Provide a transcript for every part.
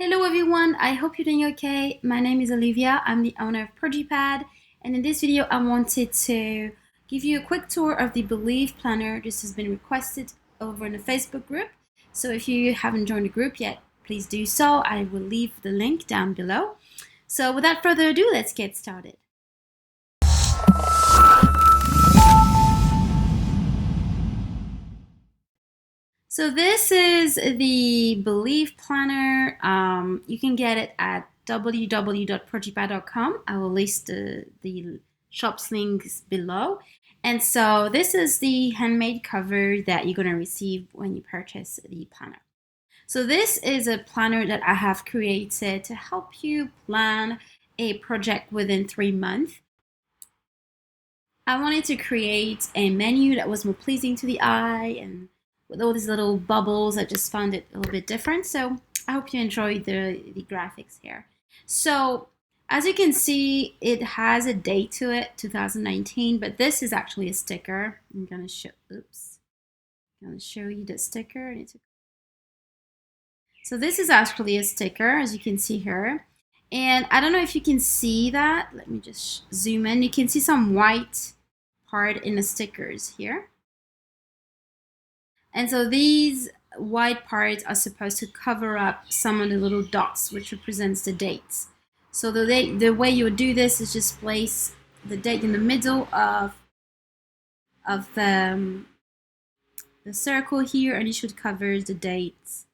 Hello everyone, I hope you're doing okay. My name is Olivia, I'm the owner of ProduPad, and in this video I wanted to give you a quick tour of the Believe Planner. This has been requested over in the Facebook group, so if you haven't joined the group yet, please do so. I will leave the link down below. So without further ado, let's get started. So this is the Believe Planner. You can get it at www.projipad.com. I will list the shop's links below. And so this is the handmade cover that you're going to receive when you purchase the planner. So this is a planner that I have created to help you plan a project within 3 months. I wanted to create a menu that was more pleasing to the eye and with all these little bubbles. I just found it a little bit different. So I hope you enjoyed the graphics here. So as you can see, it has a date to it, 2019, but this is actually a sticker. I'm gonna show you the sticker. So this is actually a sticker, as you can see here. And I don't know if you can see that. Let me just zoom in. You can see some white part in the stickers here. And so these white parts are supposed to cover up some of the little dots, which represents the dates. So the way you would do this is just place the date in the middle of the circle here, and it should cover the dates.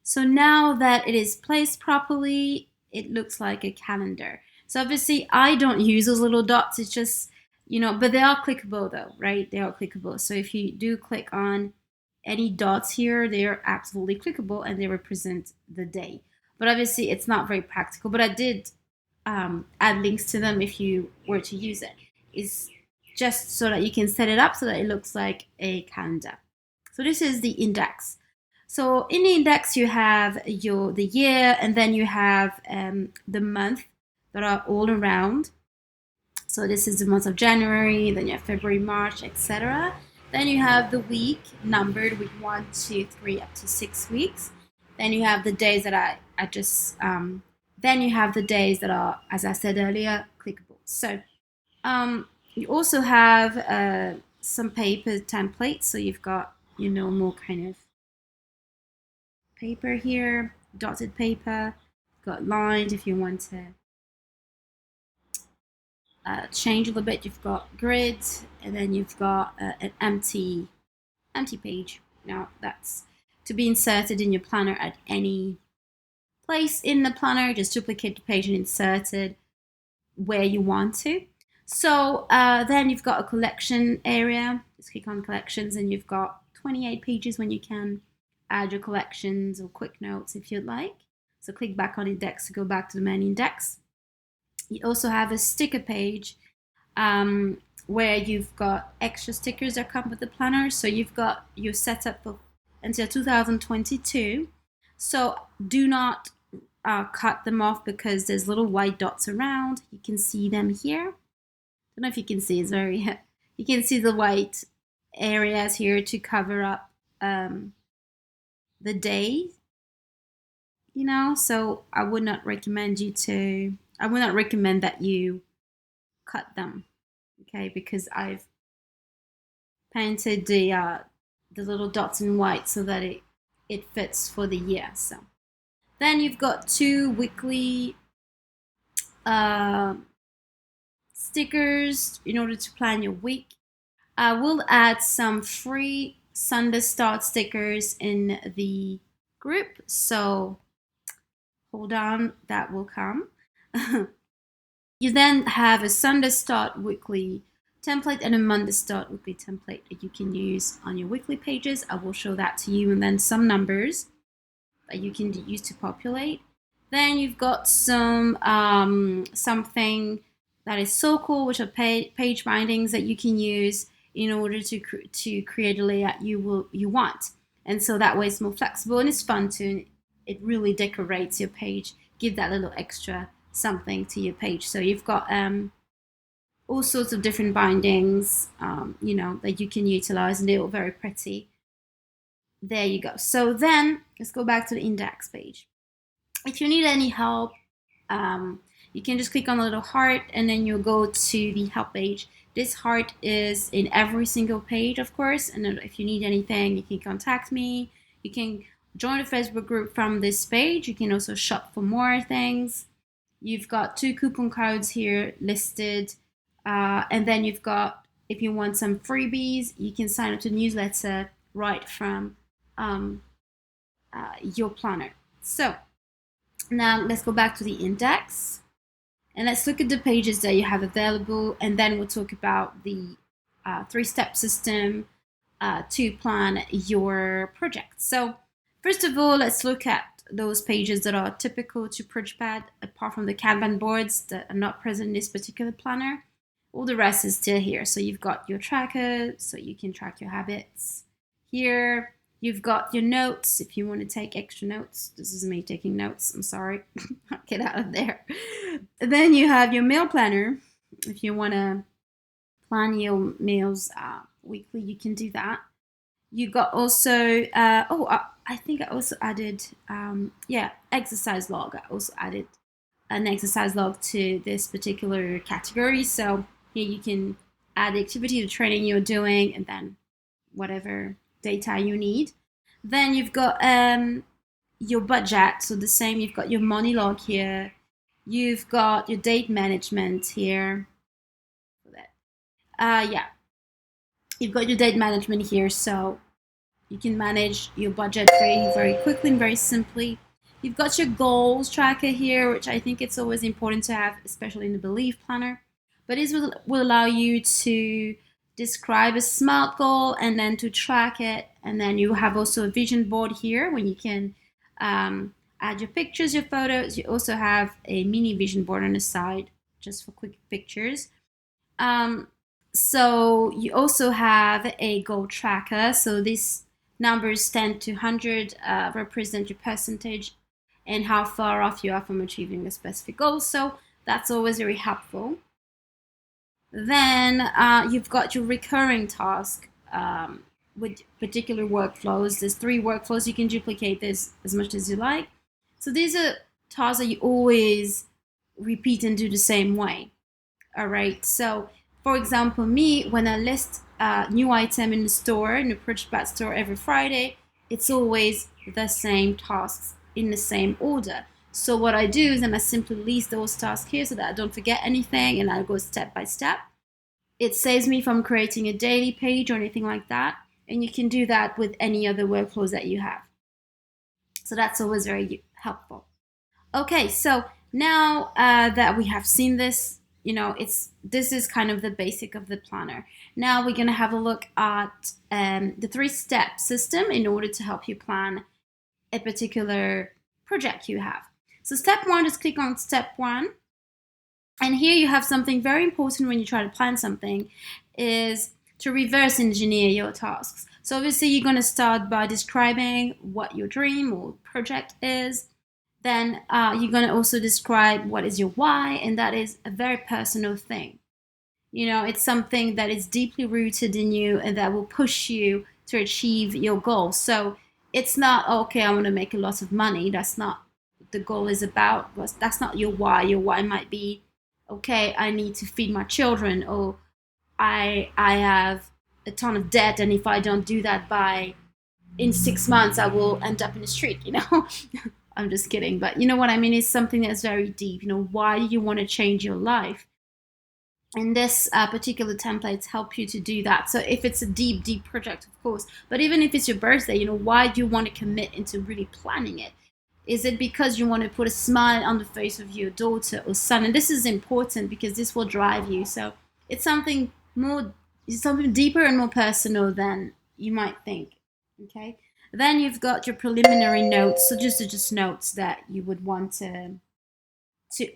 So now that it is placed properly, it looks like a calendar. So obviously I don't use those little dots. It's just, but they are clickable though, right? They are clickable. So if you do click on any dots here, they are absolutely clickable and they represent the day. But obviously it's not very practical, but I did add links to them if you were to use it. It's just so that you can set it up so that it looks like a calendar. So this is the index. So in the index you have the year, and then you have the month that are all around. So this is the month of January, then you have February, March, etc. Then you have the week numbered with 1, 2, 3 up to 6 weeks. Then you have the days that I just then you have the days that are, as I said earlier, clickable. So you also have some paper templates. So you've got your normal kind of paper here, dotted paper, got lines if you want to change a little bit. You've got grids, and then you've got an empty page. Now that's to be inserted in your planner at any place in the planner. Just duplicate the page and insert it where you want to. So then you've got a collection area. Just click on collections, and you've got 28 pages when you can add your collections or quick notes if you'd like. So click back on index to go back to the main index. You also have a sticker page where you've got extra stickers that come with the planner. So you've got your setup until 2022. So do not cut them off because there's little white dots around. You can see them here. I don't know if you can see, it's very, you can see the white areas here to cover up the day, so I would not recommend that you cut them, okay, because I've painted the little dots in white so that it fits for the year. So then you've got 2 weekly stickers in order to plan your week. I will add some free Sunday Start stickers in the group, so hold on, that will come. You then have a Sunday Start weekly template and a Monday Start weekly template that you can use on your weekly pages. I will show that to you, and then some numbers that you can use to populate. Then you've got some something that is so cool, which are page bindings that you can use in order to create a layout you want. And so that way it's more flexible and it's fun too. It really decorates your page, give that little extra something to your page. So you've got all sorts of different bindings, that you can utilize, and they're all very pretty. There you go. So then let's go back to the index page. If you need any help, you can just click on the little heart and then you'll go to the help page. This heart is in every single page, of course, and if you need anything, you can contact me. You can join the Facebook group from this page. You can also shop for more things. You've got 2 coupon codes here listed, and then you've got, if you want some freebies, you can sign up to the newsletter right from your planner. So now let's go back to the index. And let's look at the pages that you have available, and then we'll talk about the 3-step system to plan your project. So first of all, let's look at those pages that are typical to Project, apart from the Kanban boards that are not present in this particular planner. All the rest is still here. So you've got your tracker, so you can track your habits here. You've got your notes if you want to take extra notes. This is me taking notes. I'm sorry. Get out of there. Then you have your meal planner. If you want to plan your meals weekly, you can do that. You got also, I think I also added, exercise log. I also added an exercise log to this particular category. So here you can add the activity, the training you're doing, and then whatever data you need. Then you've got your budget, so the same. You've got your money log here. You've got your date management here. You've got your date management here, so you can manage your budget very, very quickly and very simply. You've got your goals tracker here, which I think it's always important to have, especially in the Believe planner. But this will allow you to describe a SMART goal and then to track it. And then you have also a vision board here when you can add your pictures, your photos. You also have a mini vision board on the side just for quick pictures. So you also have a goal tracker. So these numbers 10 to 100 represent your percentage and how far off you are from achieving a specific goal. So that's always very helpful. Then you've got your recurring task with particular workflows. There's 3 workflows. You can duplicate this as much as you like. So these are tasks that you always repeat and do the same way. All right. So for example, me, when I list a new item in the store, in the Project store every Friday, it's always the same tasks in the same order. So what I do is then I simply list those tasks here so that I don't forget anything, and I go step by step. It saves me from creating a daily page or anything like that. And you can do that with any other workflows that you have. So that's always very helpful. Okay, so now that we have seen this, this is kind of the basic of the planner. Now we're going to have a look at the 3-step system in order to help you plan a particular project you have. So step 1, just click on step 1. And here you have something very important when you try to plan something, is to reverse engineer your tasks. So obviously you're going to start by describing what your dream or project is. Then you're going to also describe what is your why, and that is a very personal thing. It's something that is deeply rooted in you and that will push you to achieve your goal. So it's not, okay, I want to make a lot of money. That's not what the goal is about. That's not your why. Your why might be, okay, I need to feed my children, or I have a ton of debt, and if I don't do that in 6 months, I will end up in the street, I'm just kidding, but you know what I mean? It's something that's very deep. Why do you want to change your life? And this particular templates help you to do that. So if it's a deep, deep project, of course, but even if it's your birthday, why do you want to commit into really planning it? Is it because you want to put a smile on the face of your daughter or son? And this is important because this will drive you. So it's something deeper and more personal than you might think. Okay. Then you've got your preliminary notes, so just notes that you would want to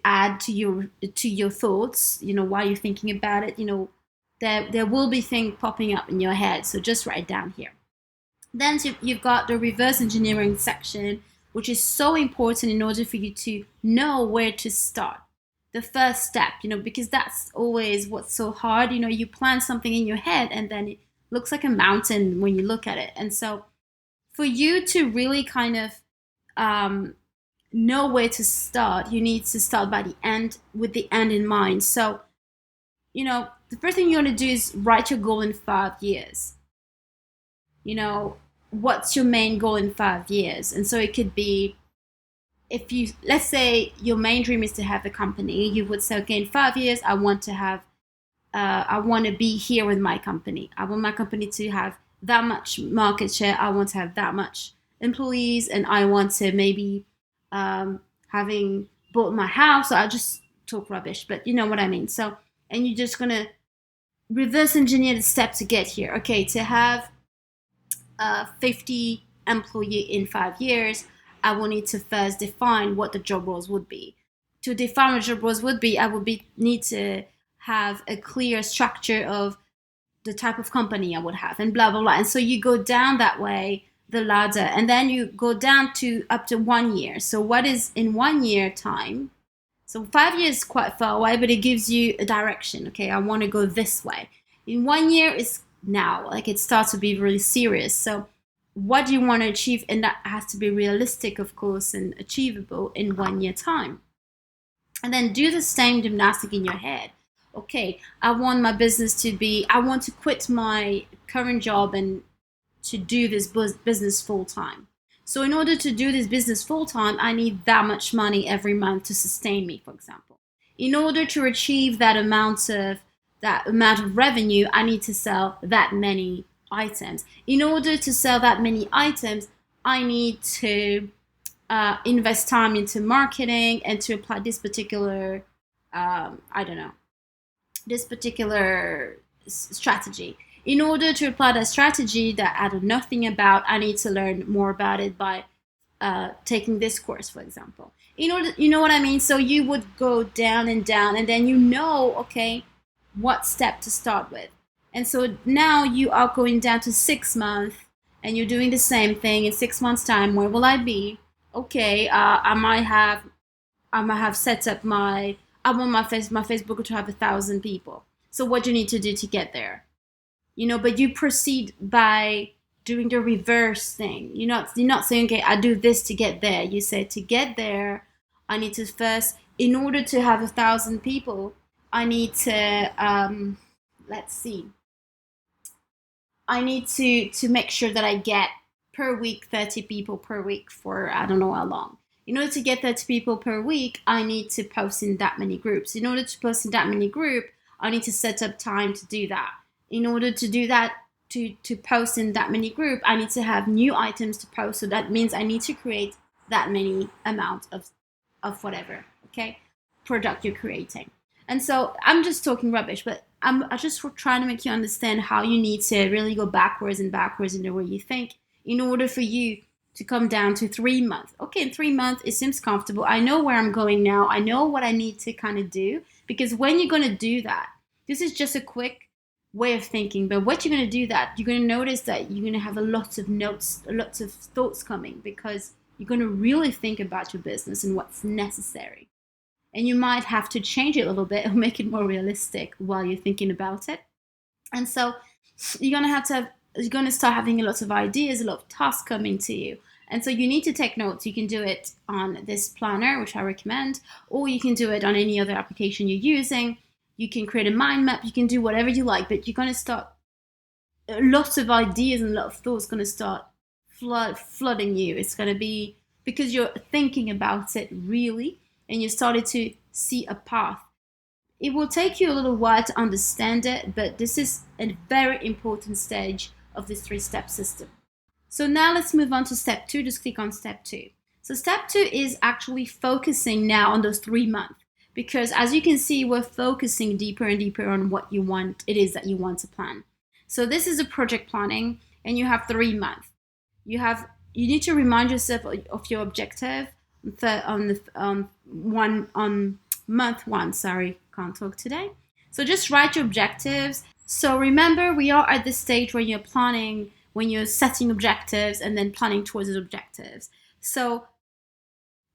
add to your thoughts. While you're thinking about it, there will be things popping up in your head, so just write it down here. Then you've got the reverse engineering section, which is so important in order for you to know where to start. The first step, because that's always what's so hard. You plan something in your head and then it looks like a mountain when you look at it, and so for you to really kind of know where to start, you need to start by the end, with the end in mind. So, the first thing you want to do is write your goal in 5 years. What's your main goal in 5 years? And so it could be, if you, let's say your main dream is to have a company, you would say, okay, in 5 years, I want to be here with my company. I want my company to have that much market share. I want to have that much employees, and I want to maybe, having bought my house. So I just talk rubbish, but you know what I mean. So, and you're just gonna reverse engineer the step to get here. Okay, to have 50 employee in 5 years, I will need to first define what the job roles would be. To define what job roles would be, I would need to have a clear structure of the type of company I would have, and blah blah blah. And so you go down that way, the ladder, and then you go down to up to 1 year. So what is in 1 year time? So 5 years is quite far away, but it gives you a direction. Okay, I want to go this way. In 1 year is now, like it starts to be really serious. So what do you want to achieve? And that has to be realistic, of course, and achievable in 1 year time. And then do the same gymnastic in your head. Okay, I want my business to be, I want to quit my current job and to do this business full time. So in order to do this business full time, I need that much money every month to sustain me, for example. In order to achieve that amount of revenue, I need to sell that many items. In order to sell that many items, I need to invest time into marketing and to apply this particular, this particular strategy. In order to apply that strategy that I know nothing about, I need to learn more about it by taking this course, for example. You know what I mean? So you would go down and down, and then okay, what step to start with. And so now you are going down to 6 months, and you're doing the same thing. In 6 months' time, where will I be? Okay, I might have set up I want my Facebook to have 1,000 people. So what do you need to do to get there? But you proceed by doing the reverse thing. You're not saying, okay, I do this to get there. You say, to get there, I need to first, in order to have 1,000 people, I need to, let's see, I need to make sure that I get per week 30 people per week for I don't know how long. In order to get 30 people per week, I need to post in that many groups. In order to post in that many groups, I need to set up time to do that. In order to do that, to post in that many groups, I need to have new items to post. So that means I need to create that many amount of whatever, okay, product you're creating. And so I'm just talking rubbish, but I'm just trying to make you understand how you need to really go backwards and backwards in the way you think in order for you to come down to 3 months. Okay, in 3 months, it seems comfortable. I know where I'm going now. I know what I need to kind of do, because when you're going to do that, this is just a quick way of thinking, but what you're going to do that, you're going to notice that you're going to have a lot of notes, lots of thoughts coming, because you're going to really think about your business and what's necessary. And you might have to change it a little bit or make it more realistic while you're thinking about it. And so you're going to start having a lot of ideas, a lot of tasks coming to you. And so you need to take notes. You can do it on this planner, which I recommend, or you can do it on any other application you're using. You can create a mind map. You can do whatever you like, but you're going to start, lots of ideas and a lot of thoughts going to start flooding you. It's going to be because you're thinking about it really, and you started to see a path. It will take you a little while to understand it, but this is a very important stage of this 3-step system. So now let's move on to step 2. Just click on step 2. So step 2 is actually focusing now on those 3 months, because as you can see, we're focusing deeper and deeper on what it is that you want to plan. So this is a project planning, and you have 3 months. You need to remind yourself of your objective on month 1. Sorry, can't talk today. So just write your objectives. So remember, we are at this stage where you're planning, when you're setting objectives and then planning towards those objectives. So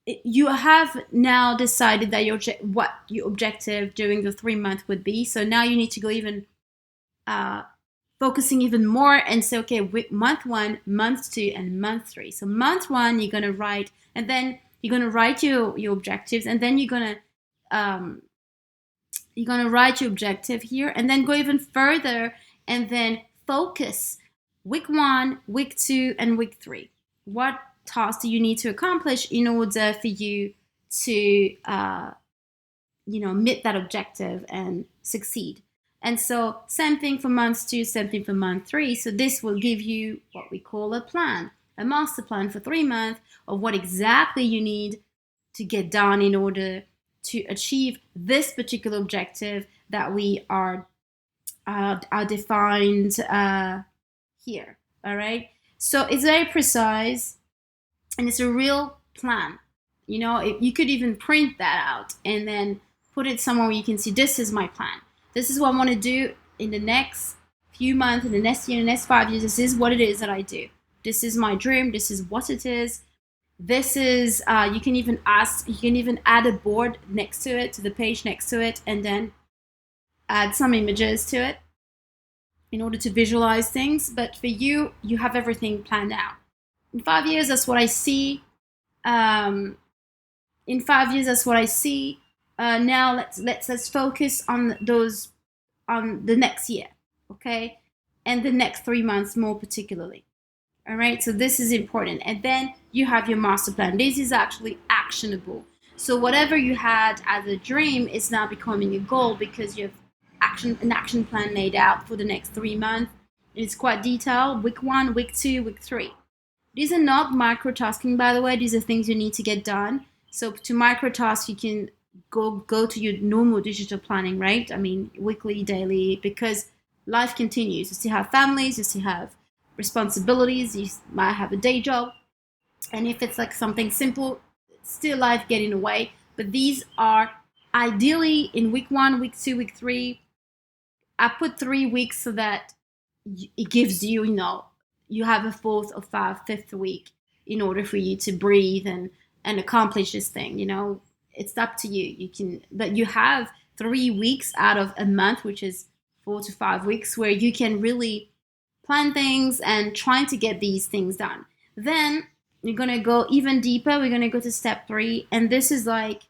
you have now decided that what your objective during the 3 month would be. So now you need to go even focusing even more and say, okay, month 1, month 2, and month 3. So month 1, you're going to write, and then You're going to write your objectives, and then you're going to write your objective here, and then go even further, and then focus week 1, week 2, and week 3. What tasks do you need to accomplish in order for you to meet that objective and succeed? And so same thing for month 2, same thing for month 3. So this will give you what we call a plan, a master plan for 3 months of what exactly you need to get done in order to achieve this particular objective that we are defined here. All right. So it's very precise, and it's a real plan. You could even print that out and then put it somewhere where you can see, this is my plan. This is what I want to do in the next few months, in the next year, in the next 5 years. This is what it is that I do. This is my dream. This is what it is. This is, you can even add a board next to it, to the page next to it, and then add some images to it in order to visualize things. But for you, you have everything planned out. In 5 years, that's what I see. In 5 years, that's what I see. Now let's focus on the next year, okay, and the next 3 months more particularly. All right, so this is important. And then you have your master plan. This is actually actionable. So whatever you had as a dream is now becoming a goal, because you have an action plan laid out for the next 3 months. It's quite detailed. Week 1, week 2, week 3. These are not micro-tasking, by the way. These are things you need to get done. So to micro-task, you can go to your normal digital planning, right? I mean, weekly, daily, because life continues. You still have families, you still have responsibilities, you might have a day job. And if it's like something simple, still life get in the way. But these are ideally in week 1, week 2, week 3. I put 3 weeks so that it gives you, you have a 4th or 5th week in order for you to breathe and accomplish this thing. It's up to you. But you have 3 weeks out of a month, which is 4 to 5 weeks, where you can really plan things and trying to get these things done. Then you're going to go even deeper. We're going to go to step 3. And this is like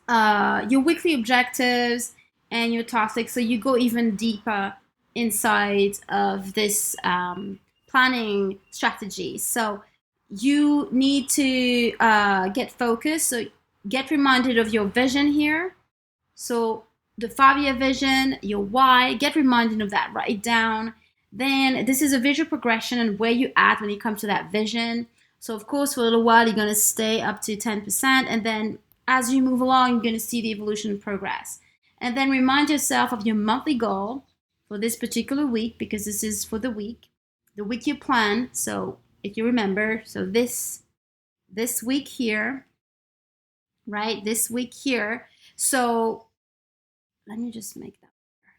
your weekly objectives and your tasks. So you go even deeper inside of this planning strategy. So you need to get focused. So get reminded of your vision here. So the 5-year vision, your why, get reminded of that, write it down. Then this is a visual progression and where you at when you come to that vision. So of course, for a little while, you're going to stay up to 10%. And then as you move along, you're going to see the evolution and progress. And then remind yourself of your monthly goal for this particular week, because this is for the week you plan. So if you remember, so this week here, right? This week here. So let me just make that.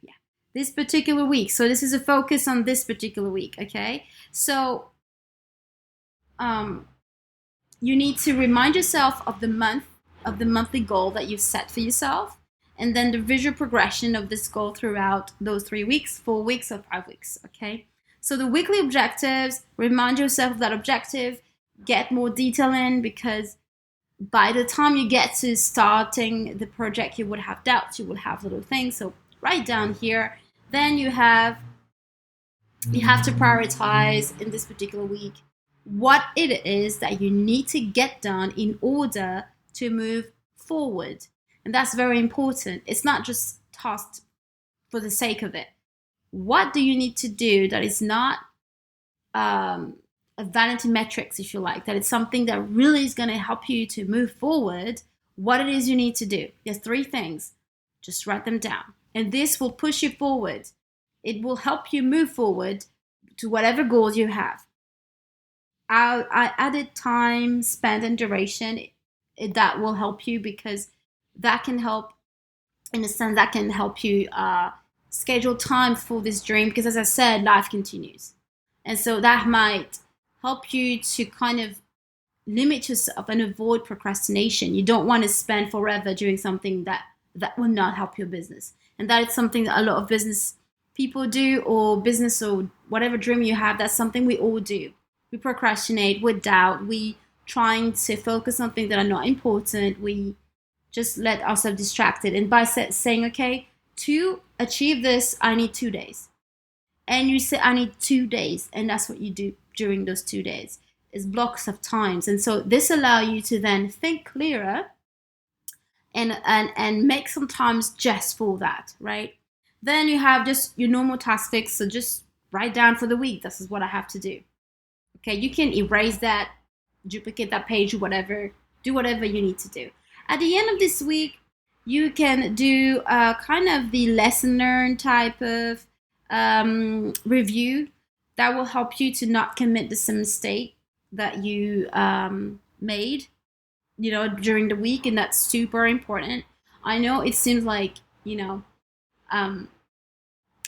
Yeah. This particular week. So this is a focus on this particular week. Okay. So you need to remind yourself of the monthly goal that you've set for yourself, and then the visual progression of this goal throughout those 3 weeks, 4 weeks, or 5 weeks. Okay. So the weekly objectives, remind yourself of that objective, get more detail in, because by the time you get to starting the project, you would have doubts, you will have little things. So write down here. Then you have to prioritize in this particular week what it is that you need to get done in order to move forward. And that's very important. It's not just tasks for the sake of it. What do you need to do that is not a vanity metrics, if you like, that it's something that really is going to help you to move forward? What it is you need to do. There's 3 things. Just write them down. And this will push you forward. It will help you move forward to whatever goals you have. I added time spent and duration. That will help you, because that can help, in a sense, that can help you schedule time for this dream, because as I said, life continues. And so that might help you to kind of limit yourself and avoid procrastination. You don't want to spend forever doing something that will not help your business. And that is something that a lot of business people do, or business or whatever dream you have. That's something we all do. We procrastinate, we doubt, we trying to focus on things that are not important, we just let ourselves distracted. And by saying, okay, to achieve this, I need 2 days. And you say, I need 2 days. And that's what you do during those 2 days, is blocks of times. And so this allows you to then think clearer and make some times just for that, right? Then you have just your normal task fix. So just write down for the week, this is what I have to do. Okay, you can erase that, duplicate that page, or whatever, do whatever you need to do. At the end of this week, you can do kind of the lesson learned type of review that will help you to not commit the same mistake that you made, during the week. And that's super important. I know it seems like, it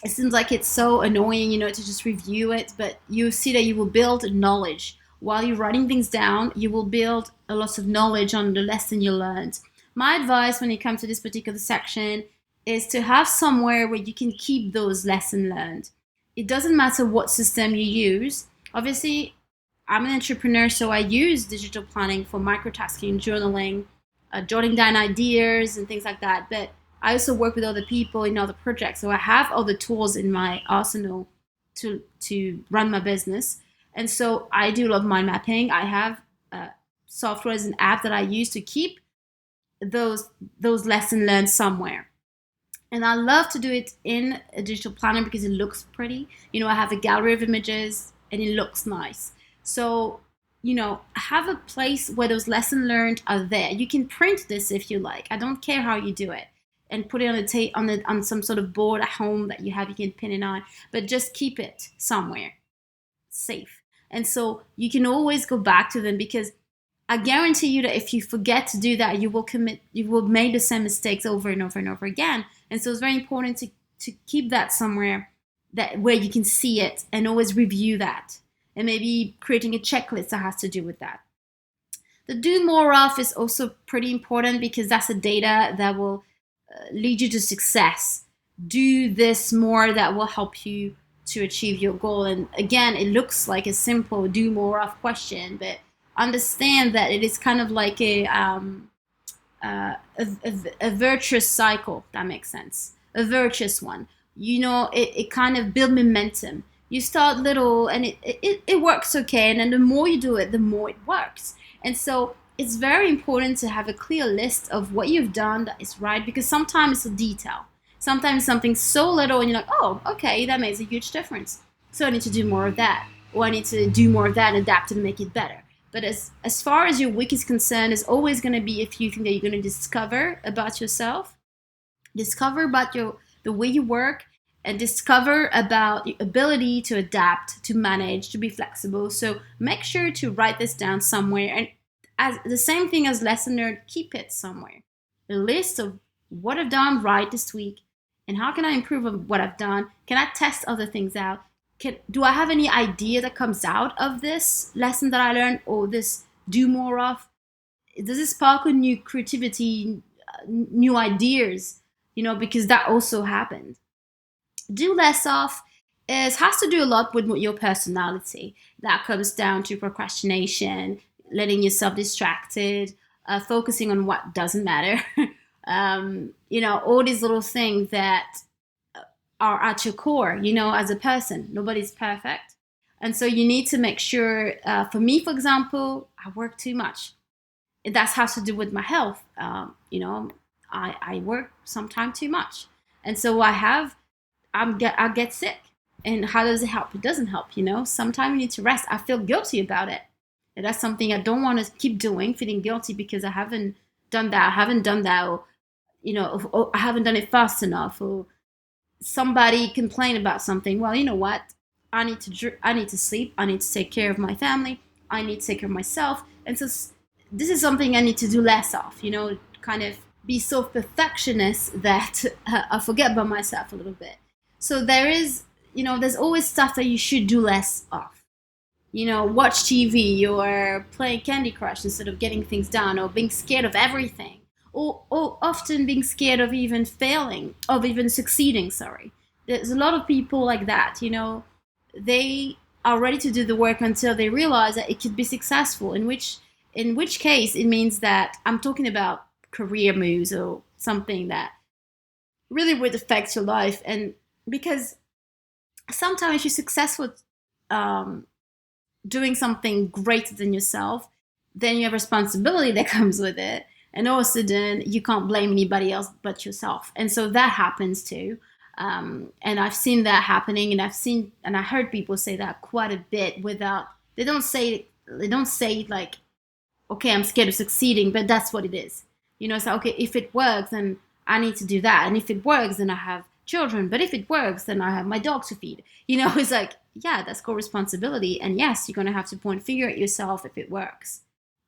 seems like it's so annoying, to just review it, but you see that you will build knowledge. While you're writing things down, you will build a lot of knowledge on the lesson you learned. My advice when it comes to this particular section is to have somewhere where you can keep those lessons learned. It doesn't matter what system you use. Obviously, I'm an entrepreneur, so I use digital planning for microtasking, journaling, jotting down ideas and things like that. But I also work with other people in other projects. So I have other tools in my arsenal to run my business. And so I do a lot of mind mapping. I have softwares and apps that I use to keep those lessons learned somewhere. And I love to do it in a digital planner because it looks pretty. I have a gallery of images and it looks nice. So, have a place where those lessons learned are there. You can print this if you like. I don't care how you do it. And put it on some sort of board at home that you have. You can pin it on. But just keep it somewhere safe. And so you can always go back to them, because I guarantee you that if you forget to do that, you will make the same mistakes over and over and over again. And so it's very important to keep that somewhere where you can see it and always review that. And maybe creating a checklist that has to do with that. The do more of is also pretty important, because that's the data that will lead you to success. Do this more, that will help you to achieve your goal. And again, it looks like a simple do more of question, but understand that it is kind of like a virtuous cycle. That makes sense. A virtuous one. It kind of builds momentum. You start little and it works okay, and then the more you do it, the more it works. And so it's very important to have a clear list of what you've done that is right, because sometimes it's a detail. Sometimes something so little and you're like, oh, okay, that makes a huge difference. So I need to do more of that, or I need to do more of that and adapt and make it better. But as far as your week is concerned, there's always going to be a few things that you're going to discover about yourself, discover about the way you work, and discover about your ability to adapt, to manage, to be flexible. So make sure to write this down somewhere. And as the same thing as lesson learned, keep it somewhere. A list of what I've done right this week, and how can I improve on what I've done? Can I test other things out? Do I have any idea that comes out of this lesson that I learned, or this do more of? Does it spark a new creativity, new ideas? Because that also happened. Do less of has to do a lot with your personality. That comes down to procrastination, letting yourself distracted, focusing on what doesn't matter. All these little things that are at your core, as a person. Nobody's perfect. And so you need to make sure, for me, for example, I work too much. That has to do with my health. I work sometimes too much. And so I get sick. And how does it help? It doesn't help, Sometimes you need to rest. I feel guilty about it. And that's something I don't want to keep doing, feeling guilty because I haven't done that, or, or I haven't done it fast enough, or somebody complain about something. Well, you know what? I need to sleep. I need to take care of my family. I need to take care of myself. And so this is something I need to do less of, kind of be so perfectionist that I forget about myself a little bit. So there's always stuff that you should do less of. Watch TV or play Candy Crush instead of getting things done, or being scared of everything, or often being scared of even failing, of even succeeding, sorry. There's a lot of people like that, they are ready to do the work until they realize that it could be successful, in which in which case it means that I'm talking about career moves or something that really would affect your life. And because sometimes if you're successful um, doing something greater than yourself, then you have responsibility that comes with it. And all of a sudden, you can't blame anybody else but yourself. And so that happens too. And I've seen that happening, and I heard people say that quite a bit without, they don't say like, okay, I'm scared of succeeding, but that's what it is. It's like, okay, if it works, then I need to do that. And if it works, then I have children. But if it works, then I have my dog to feed. It's like, yeah, that's called responsibility. And yes, you're going to have to point finger at yourself if it works.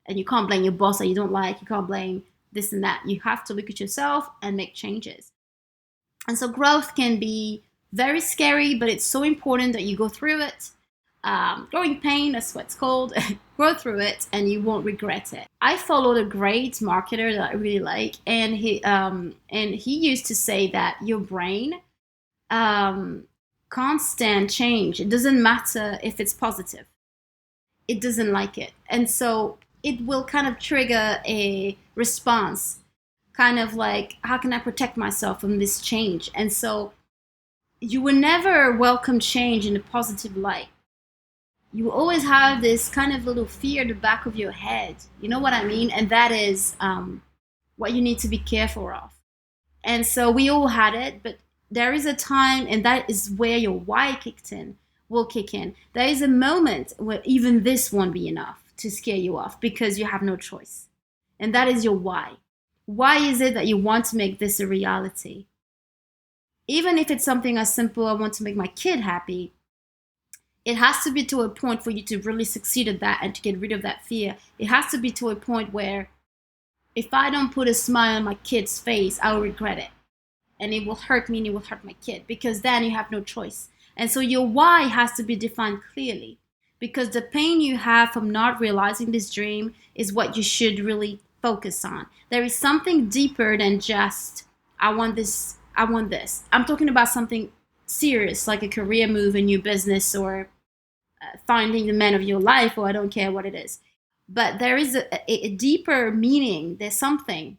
And you can't blame your boss that you don't like. You can't blame this and that. You have to look at yourself and make changes. And so growth can be very scary, but it's so important that you go through it. Growing pain, that's what it's called. Grow through it and you won't regret it. I followed a great marketer that I really like, and he used to say that your brain can't stand change. It doesn't matter if it's positive. It doesn't like it. And so it will kind of trigger a response, kind of like, how can I protect myself from this change? And so you will never welcome change in a positive light. You will always have this kind of little fear at the back of your head. You know what I mean? And that is what you need to be careful of. And so we all had it, but there is a time, and that is where your why will kick in. There is a moment where even this won't be enough to scare you off because you have no choice. And that is your why. Why is it that you want to make this a reality? Even if it's something as simple, I want to make my kid happy, it has to be to a point for you to really succeed at that and to get rid of that fear. It has to be to a point where if I don't put a smile on my kid's face, I will regret it. And it will hurt me and it will hurt my kid, because then you have no choice. And so your why has to be defined clearly, because the pain you have from not realizing this dream is what you should really focus on. There is something deeper than just, I want this, I want this. I'm talking about something serious, like a career move, a new business, or finding the man of your life, or I don't care what it is. But there is a deeper meaning. There's something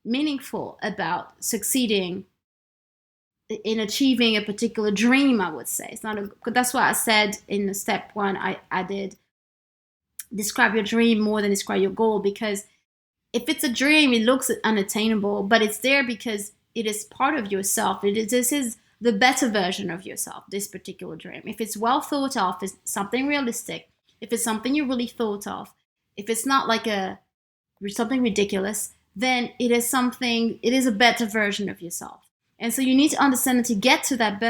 meaningful about succeeding in achieving a particular dream, I would say. It's not that's why I said in step 1, I did describe your dream more than describe your goal, because if it's a dream, it looks unattainable, but it's there because it is part of yourself. This is the better version of yourself, this particular dream. If it's well thought of, if it's something realistic, if it's something you really thought of, if it's not like something ridiculous, then it is a better version of yourself. And so you need to understand that to get to that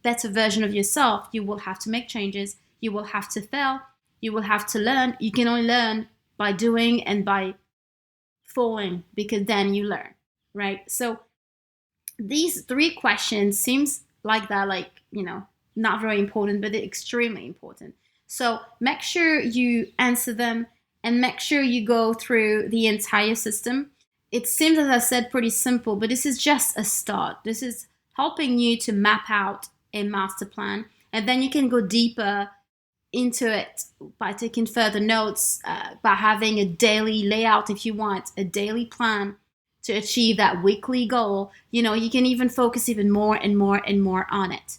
better version of yourself, you will have to make changes, you will have to fail, you will have to learn. You can only learn by doing and by falling, because then you learn, right? So these 3 questions seems like that, not very important, but they're extremely important. So make sure you answer them and make sure you go through the entire system. It seems, as I said, pretty simple, but this is just a start. This is helping you to map out a master plan, and then you can go deeper into it by taking further notes, by having a daily layout if you want, a daily plan to achieve that weekly goal. You can even focus even more and more and more on it.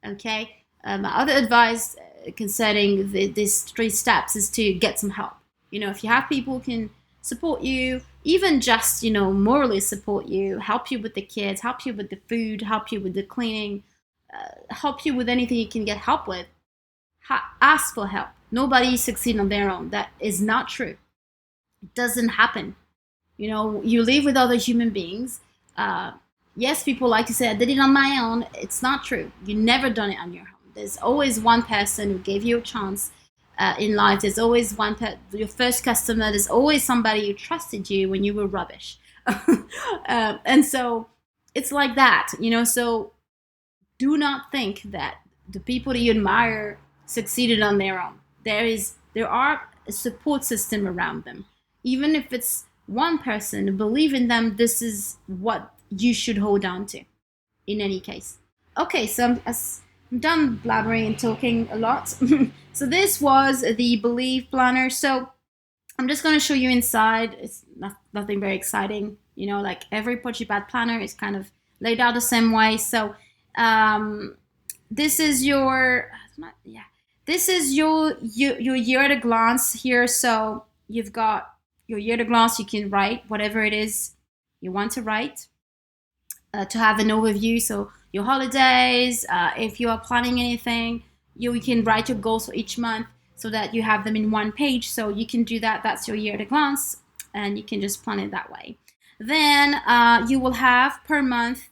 Okay? My other advice concerning these 3 steps is to get some help. If you have people who can support you, even just, morally support you, help you with the kids, help you with the food, help you with the cleaning, help you with anything you can get help with, ask for help. Nobody succeeds on their own. That is not true. It doesn't happen. You live with other human beings. Yes, people like to say, I did it on my own. It's not true. You never done it on your own. There's always one person who gave you a chance in life. There's always your first customer. There's always somebody who trusted you when you were rubbish. And so it's like that, so do not think that the people that you admire succeeded on their own. There are a support system around them. Even if it's one person, believe in them. This is what you should hold on to in any case. Okay, so I'm done blabbering and talking a lot. So this was the Believe Planner. So I'm just going to show you inside. It's nothing very exciting. You know, like every Pad planner is kind of laid out the same way. So this is your, yeah, this is your year at a glance here. So you've got your year at a glance. You can write whatever it is you want to write to have an overview. So your holidays, if you are planning anything, you can write your goals for each month so that you have them in one page. So you can do that. That's your year at a glance, and you can just plan it that way. Then you will have per month,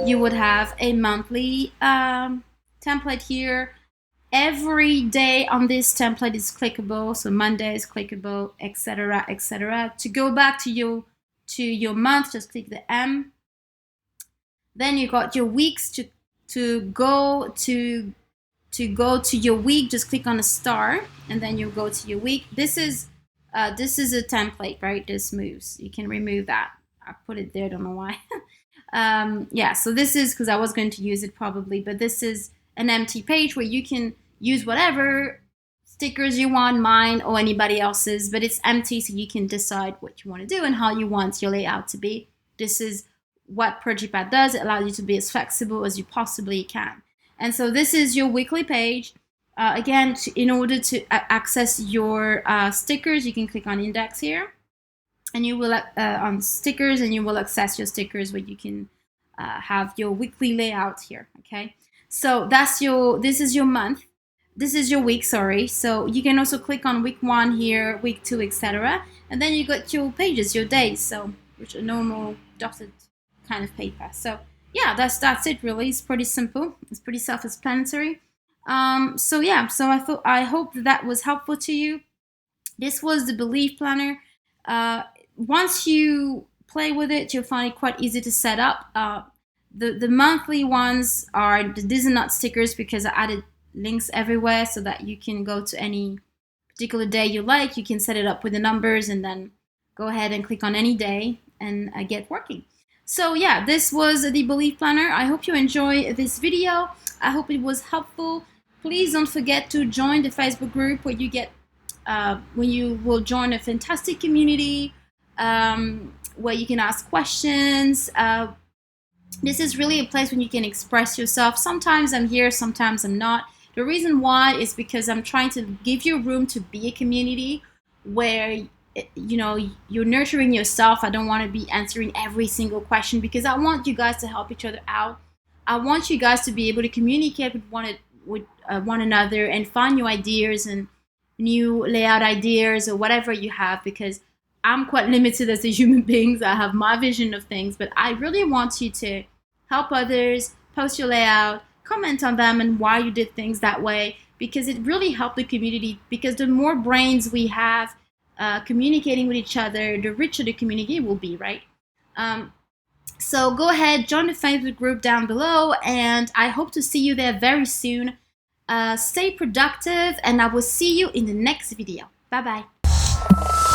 you would have a monthly template here. Every day on this template is clickable. So Monday is clickable, etc., etc. To go back to your month, just click the M. Then you got your weeks. To go to your week, just click on a star, and then you go to your week. This is a template, right? This moves. You can remove that. I put it there. Don't know why. Yeah. So this is because I was going to use it probably, but this is an empty page where you can use whatever stickers you want, mine or anybody else's, but it's empty, so you can decide what you want to do and how you want your layout to be. This is what Pad does. It allows you to be as flexible as you possibly can. And so this is your weekly page. Again, in order to access your stickers, you can click on index here, and you will on stickers, and you will access your stickers where you can have your weekly layout here. Okay, so this is your month. This is your week, sorry. So you can also click on week 1 here, week 2, etc. And then you got your pages, your days, so which are normal dotted kind of paper. So yeah, that's it really. It's pretty simple. It's pretty self-explanatory. So yeah, so I hope that was helpful to you. This was the Believe Planner. Once you play with it, you'll find it quite easy to set up. The monthly ones are the Disney Nut stickers because I added links everywhere so that you can go to any particular day you like. You can set it up with the numbers and then go ahead and click on any day and get working. So yeah, this was the Believe Planner. I hope you enjoy this video. I hope it was helpful. Please don't forget to join the Facebook group where you get when you will join a fantastic community where you can ask questions. This is really a place when you can express yourself. Sometimes I'm here, sometimes I'm not. The reason why is because I'm trying to give you room to be a community where you're nurturing yourself. I don't want to be answering every single question because I want you guys to help each other out. I want you guys to be able to communicate with one another and find new ideas and new layout ideas or whatever you have, because I'm quite limited as a human being. I have my vision of things, but I really want you to help others, post your layout, comment on them and why you did things that way, because it really helped the community. Because the more brains we have communicating with each other, the richer the community will be, right? So go ahead, join the Facebook group down below, and I hope to see you there very soon. Stay productive, and I will see you in the next video. Bye-bye.